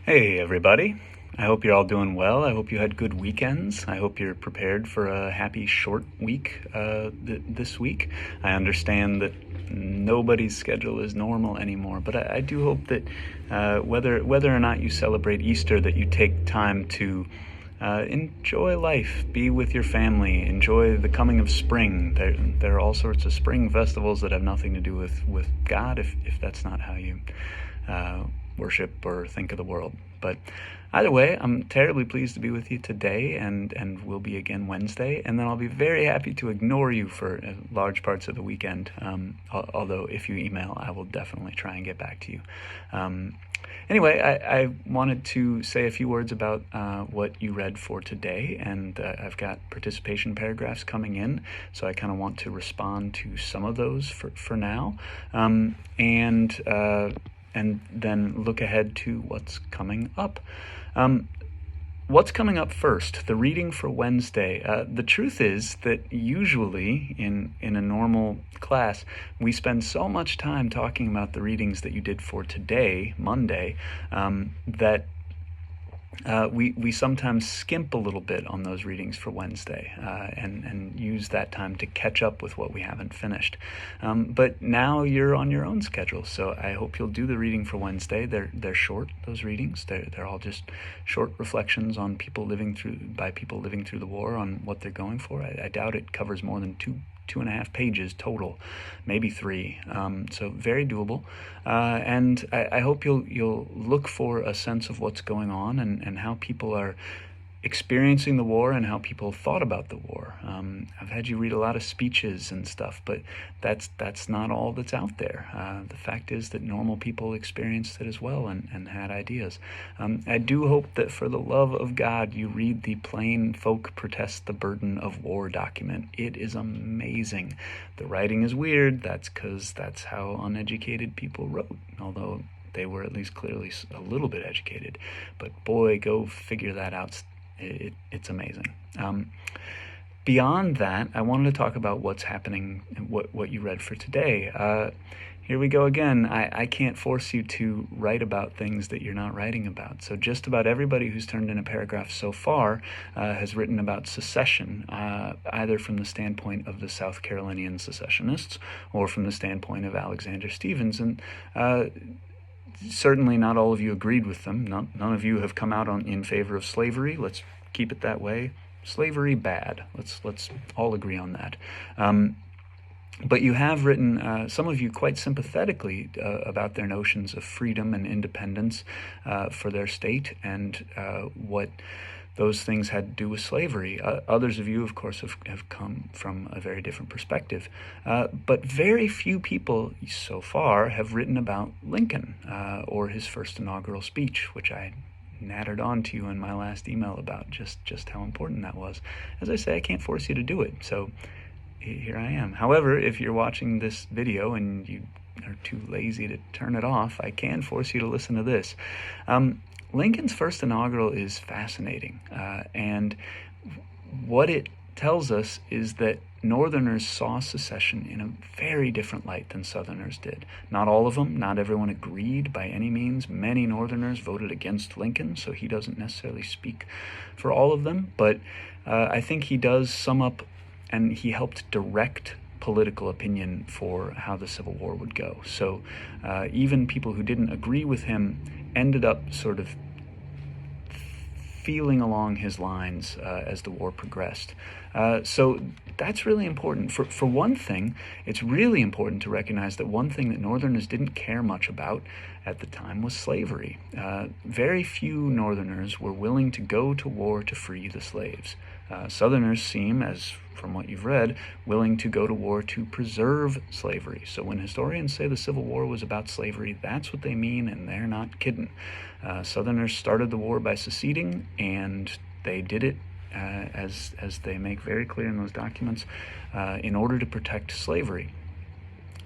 Hey, everybody. I hope you're all doing well. I hope you had good weekends. I hope you're prepared for a happy short week this week. I understand that nobody's schedule is normal anymore, but I do hope that whether or not you celebrate Easter, that you take time to enjoy life, be with your family, enjoy the coming of spring. There are all sorts of spring festivals that have nothing to do with God, if that's not how you uh, worship or think of the world. But either way, I'm terribly pleased to be with you today, and we'll be again Wednesday, and then I'll be very happy to ignore you for large parts of the weekend. Although if you email, I will definitely try and get back to you. Anyway, I wanted to say a few words about what you read for today, and I've got participation paragraphs coming in, so I kind of want to respond to some of those for now, and then look ahead to what's coming up. What's coming up first? The reading for Wednesday. The truth is that usually in a normal class, we spend so much time talking about the readings that you did for today, Monday, that we sometimes skimp a little bit on those readings for Wednesday and use that time to catch up with what we haven't finished. But now you're on your own schedule, so I hope you'll do the reading for Wednesday. They're short, those readings. They're all just short reflections on people living through the war, on what they're going for. I doubt it covers more than two and a half pages total, maybe three. So very doable. And I hope you'll look for a sense of what's going on and how people are experiencing the war and how people thought about the war. I've had you read a lot of speeches and stuff, but that's not all that's out there. The fact is that normal people experienced it as well and had ideas. I do hope that for the love of God, you read the Plain Folk Protest the Burden of War document. It is amazing. The writing is weird. That's because that's how uneducated people wrote, although they were at least clearly a little bit educated. But boy, go figure that out. It's amazing. Beyond that, I wanted to talk about what's happening, what you read for today. Here we go again. I can't force you to write about things that you're not writing about. So just about everybody who's turned in a paragraph so far has written about secession, either from the standpoint of the South Carolinian secessionists or from the standpoint of Alexander Stephens. And certainly not all of you agreed with them. None of you have come out in favor of slavery. Let's keep it that way. Slavery, bad. Let's all agree on that. But you have written, some of you quite sympathetically, about their notions of freedom and independence for their state and what those things had to do with slavery. Others of you, of course, have come from a very different perspective. But very few people so far have written about Lincoln or his first inaugural speech, which I nattered on to you in my last email about just how important that was. As I say, I can't force you to do it, so here I am. However, if you're watching this video and you are too lazy to turn it off, I can force you to listen to this. Lincoln's first inaugural is fascinating, and what it tells us is that Northerners saw secession in a very different light than Southerners did. Not all of them, not everyone agreed by any means. Many Northerners voted against Lincoln, so he doesn't necessarily speak for all of them, but I think he does sum up, and he helped direct political opinion for how the Civil War would go. So even people who didn't agree with him ended up sort of feeling along his lines as the war progressed. So that's really important. For one thing, it's really important to recognize that one thing that Northerners didn't care much about at the time was slavery. Very few Northerners were willing to go to war to free the slaves. Southerners seem, as from what you've read, willing to go to war to preserve slavery. So when historians say the Civil War was about slavery, that's what they mean, and they're not kidding. Southerners started the war by seceding, and they did it, as they make very clear in those documents, in order to protect slavery.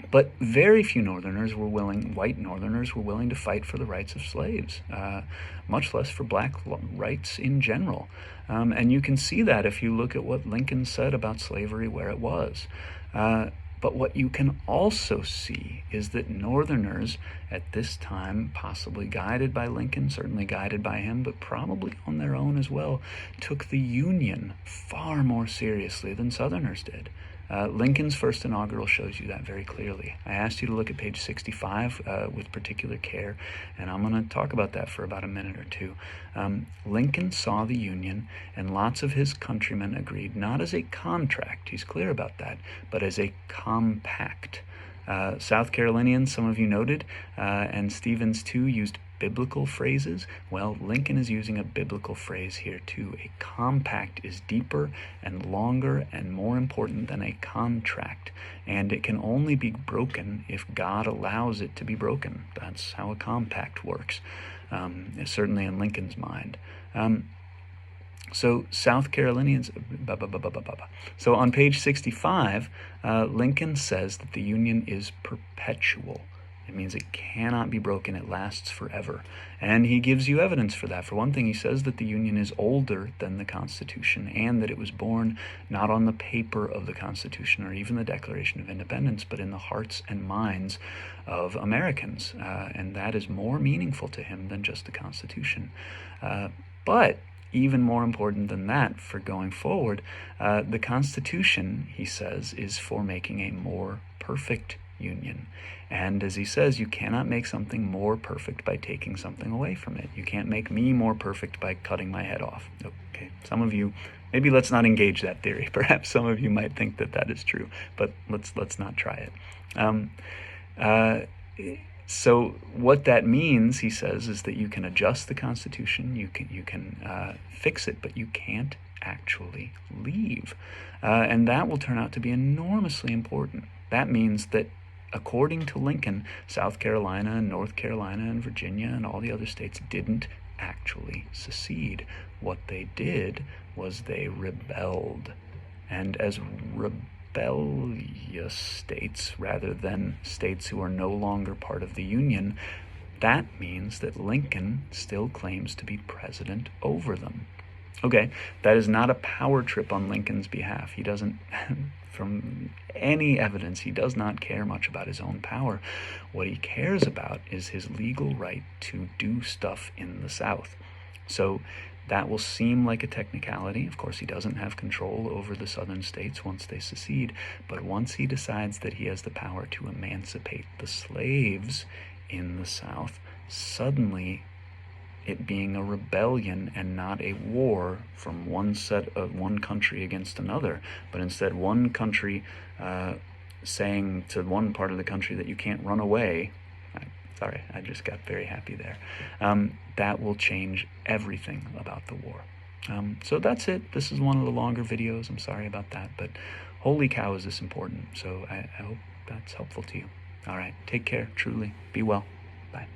But very few Northerners were willing, white Northerners were willing to fight for the rights of slaves, much less for black rights in general. And you can see that if you look at what Lincoln said about slavery where it was. But what you can also see is that Northerners at this time, possibly guided by Lincoln, certainly guided by him, but probably on their own as well, took the Union far more seriously than Southerners did. Lincoln's first inaugural shows you that very clearly. I asked you to look at page 65 with particular care, and I'm going to talk about that for about a minute or two. Lincoln saw the Union, and lots of his countrymen agreed, not as a contract, he's clear about that, but as a compact. South Carolinians, some of you noted, and Stevens too, used biblical phrases. Well, Lincoln is using a biblical phrase here too. A compact is deeper and longer and more important than a contract, and it can only be broken if God allows it to be broken. That's how a compact works, certainly in Lincoln's mind. So South Carolinians, so on page 65, Lincoln says that the Union is perpetual. It means it cannot be broken. It lasts forever. And he gives you evidence for that. For one thing, he says that the Union is older than the Constitution, and that it was born not on the paper of the Constitution or even the Declaration of Independence, but in the hearts and minds of Americans. And that is more meaningful to him than just the Constitution. But even more important than that for going forward, the Constitution, he says, is for making a more perfect Union. And as he says, you cannot make something more perfect by taking something away from it. You can't make me more perfect by cutting my head off. Okay, some of you, maybe let's not engage that theory. Perhaps some of you might think that that is true, but let's not try it. So what that means, he says, is that you can adjust the Constitution, you can fix it, but you can't actually leave. And that will turn out to be enormously important. That means that according to Lincoln, South Carolina and North Carolina and Virginia and all the other states didn't actually secede. What they did was they rebelled. And as rebellious states, rather than states who are no longer part of the Union, that means that Lincoln still claims to be president over them. Okay, that is not a power trip on Lincoln's behalf. He doesn't, from any evidence, he does not care much about his own power. What he cares about is his legal right to do stuff in the South. So that will seem like a technicality. Of course, he doesn't have control over the southern states once they secede, but once he decides that he has the power to emancipate the slaves in the South, suddenly it being a rebellion and not a war from one country against another, but instead one country saying to one part of the country that you can't run away. Sorry, I just got very happy there. That will change everything about the war. So that's it. This is one of the longer videos. I'm sorry about that, but holy cow, is this important. So I hope that's helpful to you. All right, take care, truly. Be well. Bye.